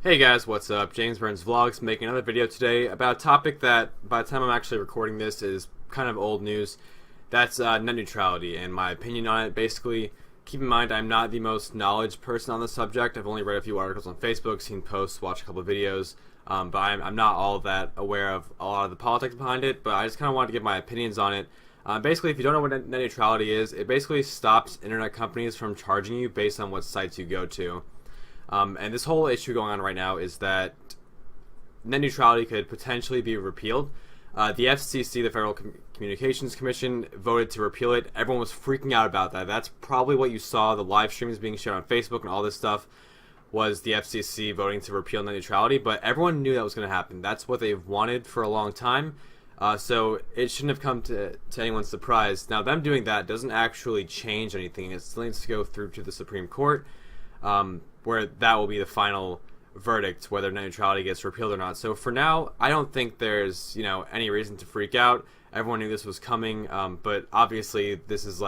Hey guys, what's up? James Burns Vlogs making another video today about a topic that, by the time I'm actually recording this, is kind of old news. That's net neutrality and my opinion on it. Basically, keep in mind I'm not the most knowledge person on the subject. I've only read a few articles on Facebook, seen posts, watched a couple of videos, but I'm not all that aware of a lot of the politics behind it, but I just kind of wanted to give my opinions on it. Basically, if you don't know what net neutrality is, it basically stops internet companies from charging you based on what sites you go to. And this whole issue going on right now is that net neutrality could potentially be repealed. The FCC, the Federal Communications Commission, voted to repeal it. Everyone was freaking out about that. That's probably what you saw, the live streams being shown on Facebook and all this stuff, was the FCC voting to repeal net neutrality. But everyone knew that was going to happen. That's what they've wanted for a long time. So it shouldn't have come to anyone's surprise. Now, them doing that doesn't actually change anything. It still needs to go through to the Supreme Court, where that will be the final verdict, whether net neutrality gets repealed or not. So for now, I don't think there's any reason to freak out. Everyone knew this was coming, but obviously this is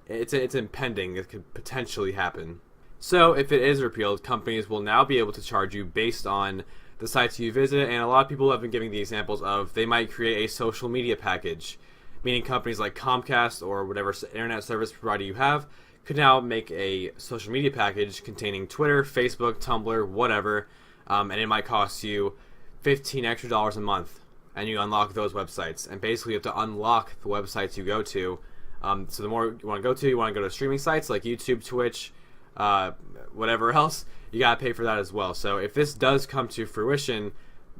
it's impending. It could potentially happen. So if it is repealed, companies will now be able to charge you based on the sites you visit, and a lot of people have been giving the examples of they might create a social media package, meaning companies like Comcast or whatever internet service provider you have could now make a social media package containing Twitter, Facebook, Tumblr, whatever, and it might cost you $15 extra a month, and you unlock those websites. And basically, you have to unlock the websites you go to. So the more you want to go to streaming sites like YouTube, Twitch, whatever else, you gotta pay for that as well. So if this does come to fruition,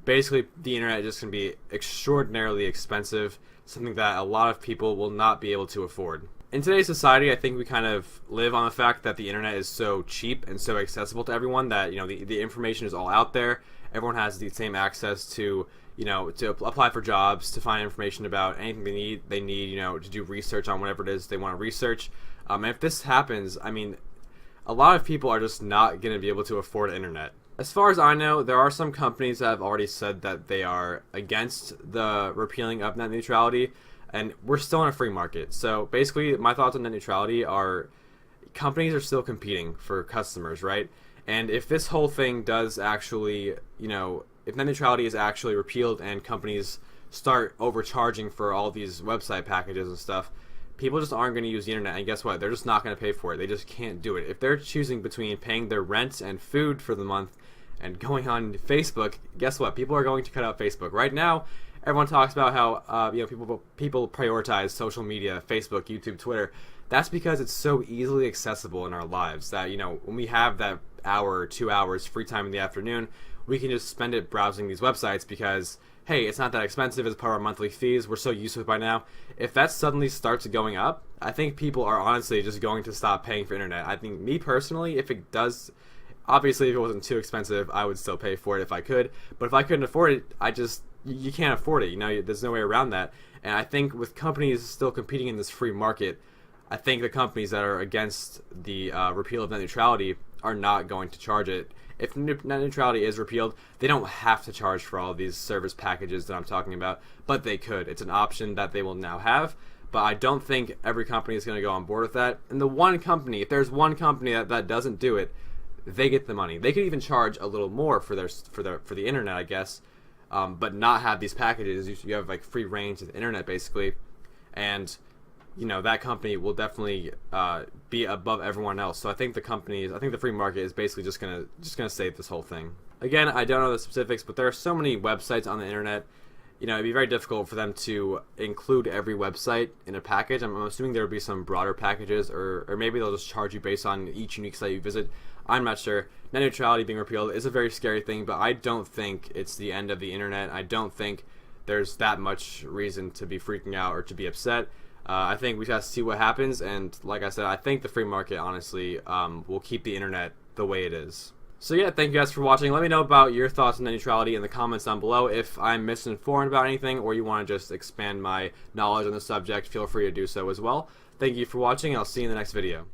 basically the internet is just gonna be extraordinarily expensive, something that a lot of people will not be able to afford. In today's society, I think we kind of live on the fact that the internet is so cheap and so accessible to everyone that the information is all out there. Everyone has the same access to to apply for jobs, to find information about anything they need to do research on whatever it is they want to research. And if this happens, I mean, a lot of people are just not going to be able to afford internet. As far as I know, there are some companies that have already said that they are against the repealing of net neutrality. And we're still in a free market. So basically, my thoughts on net neutrality are companies are still competing for customers, right? And if this whole thing does actually, if net neutrality is actually repealed and companies start overcharging for all these website packages and stuff, people just aren't going to use the internet. And guess what? They're just not going to pay for it. They just can't do it. If they're choosing between paying their rent and food for the month and going on Facebook, guess what? People are going to cut out Facebook. Right now, everyone talks about how people prioritize social media, Facebook, YouTube, Twitter. That's because it's so easily accessible in our lives that when we have that hour or 2 hours free time in the afternoon, we can just spend it browsing these websites because hey, it's not that expensive as part of our monthly fees. We're so used to it by now. If that suddenly starts going up, I think people are honestly just going to stop paying for internet. I think me personally, if it does, obviously if it wasn't too expensive, I would still pay for it if I could. But if I couldn't afford it, you can't afford it. There's no way around that. And I think with companies still competing in this free market, I think the companies that are against the repeal of net neutrality are not going to charge it. If net neutrality is repealed, they don't have to charge for all of these service packages that I'm talking about, but they could. It's an option that they will now have, but I don't think every company is going to go on board with that. And the one company, if there's one company that doesn't do it, they get the money. They could even charge a little more for the internet, I guess. But not have these packages. You have free range of the internet basically, and that company will definitely be above everyone else. So I think the free market is basically just gonna save this whole thing. Again, I don't know the specifics, but there are so many websites on the internet. It'd be very difficult for them to include every website in a package. I'm assuming there would be some broader packages, or maybe they'll just charge you based on each unique site you visit. I'm not sure. Net neutrality being repealed is a very scary thing, but I don't think it's the end of the internet. I don't think there's that much reason to be freaking out or to be upset. I think we just have to see what happens, and like I said, I think the free market honestly will keep the internet the way it is. So yeah, thank you guys for watching. Let me know about your thoughts on net neutrality in the comments down below. If I'm misinformed about anything or you want to just expand my knowledge on the subject, feel free to do so as well. Thank you for watching, and I'll see you in the next video.